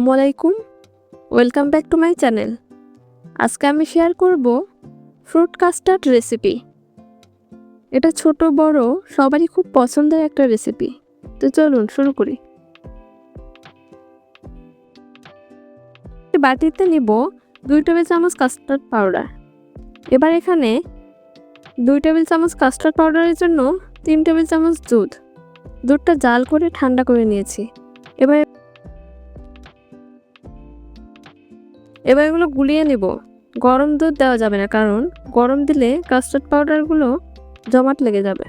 আসসালামু আলাইকুম, welcome back to my channel. আজকে আমি শেয়ার করব ফ্রুট কাস্টার্ড রেসিপি। এটা ছোট বড় সবারই খুব পছন্দের একটা রেসিপি। তো চলুন শুরু করি। বাটিতে নিব 2 টেবিল চামচ কাস্টার্ড পাউডার। এবার এখানে 2 টেবিল চামচ কাস্টার্ড পাউডারের জন্য 3 টেবিল চামচ দুধটা জাল করে ঠান্ডা করে নিয়েছি। এবার এগুলো গুলিয়ে নেব। গরম দুধ দেওয়া যাবে না, কারণ গরম দিলে কাস্টার্ড পাউডারগুলো জমাট লেগে যাবে।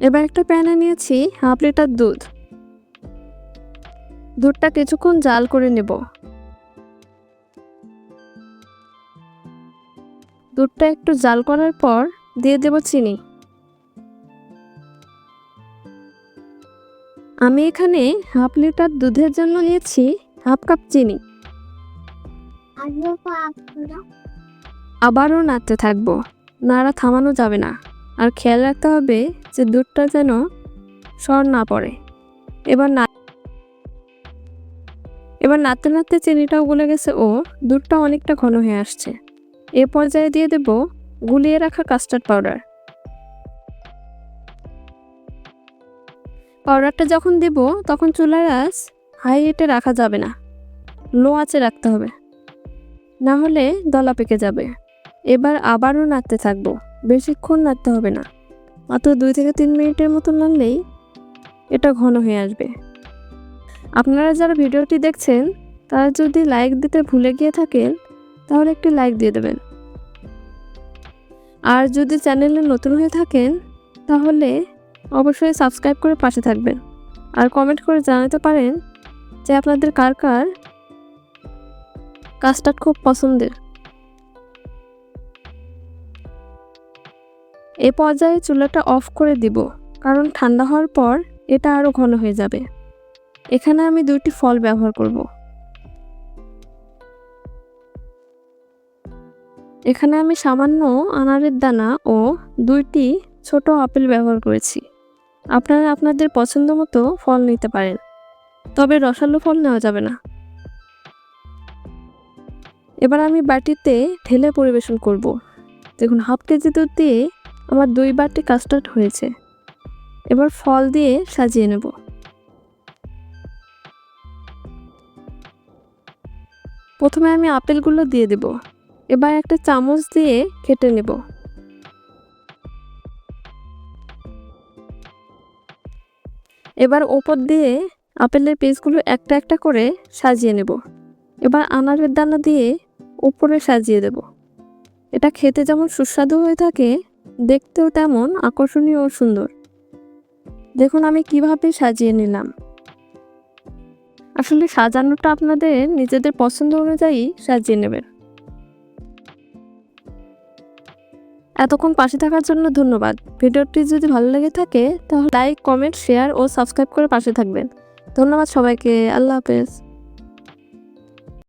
এবার একটা প্যানে নিয়েছি হাফ লিটার দুধ। দুধটা কিছুক্ষণ জাল করে নেব। দুধটা একটু জাল করার পর দিয়ে দেব চিনি। আমি এখানে হাফ লিটার দুধের জন্য নিয়েছি হাফ কাপ চিনি। আবারও নাড়তে থাকবো, নাড়া থামানো যাবে না। আর খেয়াল রাখতে হবে যে দুধটা যেন সর না পড়ে। এবার নাড়তে নাড়তে চিনিটাও গলে গেছে ও দুধটা অনেকটা ঘন হয়ে আসছে। এ পর্যায়ে দিয়ে দেব গুলিয়ে রাখা কাস্টার্ড পাউডারটা যখন দেব তখন চুলার আঁচ হাই হিটে রাখা যাবে না, লো আঁচে রাখতে হবে, না হলে দলা পেকে যাবে। এবার আবারও নাড়তে থাকবো, বেশিক্ষণ নাড়তে হবে না, মাত্র 2 থেকে 3 মিনিটের মতো নাড়লেই এটা ঘন হয়ে আসবে। আপনারা যারা ভিডিওটি দেখছেন তারা যদি লাইক দিতে ভুলে গিয়ে থাকেন তাহলে একটি লাইক দিয়ে দেবেন। আর যদি চ্যানেলে নতুন হয়ে থাকেন তাহলে অবশ্যই সাবস্ক্রাইব করে পাশে থাকবেন। আর কমেন্ট করে জানাতে পারেন যে আপনাদের কার কার কাস্টার্ড খুব পছন্দের। এই পর্যায়ে চুলাটা অফ করে দিব, কারণ ঠান্ডা হওয়ার পর এটা আরও ঘন হয়ে যাবে। এখানে আমি 2টি ফল ব্যবহার করব। এখানে আমি সামান্য আনারের দানা ও 2টি ছোট আপেল ব্যবহার করেছি। আপনারা আপনাদের পছন্দ মতো ফল নিতে পারেন, তবে রসালো ফল নেওয়া যাবে না। এবার আমি বাটিতে ঢেলে পরিবেশন করব। দেখুন, হাফ কেজি দুধ দিয়ে আমার 2 বাটি কাস্টার্ড হয়েছে। এবার ফল দিয়ে সাজিয়ে নেব। প্রথমে আমি আপেলগুলো দিয়ে দেব। এবার একটা চামচ দিয়ে কেটে নেব। এবার ওপর দিয়ে আপেলের পিসগুলো একটা একটা করে সাজিয়ে নেব। এবার আনারের দানা দিয়ে উপরে সাজিয়ে দেব। এটা খেতে যেমন সুস্বাদু হয়ে থাকে, দেখতেও তেমন আকর্ষণীয় ও সুন্দর। দেখুন আমি কিভাবে সাজিয়ে নিলাম। আসলে সাজানোটা আপনাদের নিজেদের পছন্দ অনুযায়ী সাজিয়ে নেবেন। এতক্ষণ পাশে থাকার জন্য ধন্যবাদ। ভিডিওটি যদি ভালো লেগে থাকে তাহলে লাইক, কমেন্ট, শেয়ার ও সাবস্ক্রাইব করে পাশে থাকবেন। ধন্যবাদ সবাইকে। আল্লাহ হাফেজ।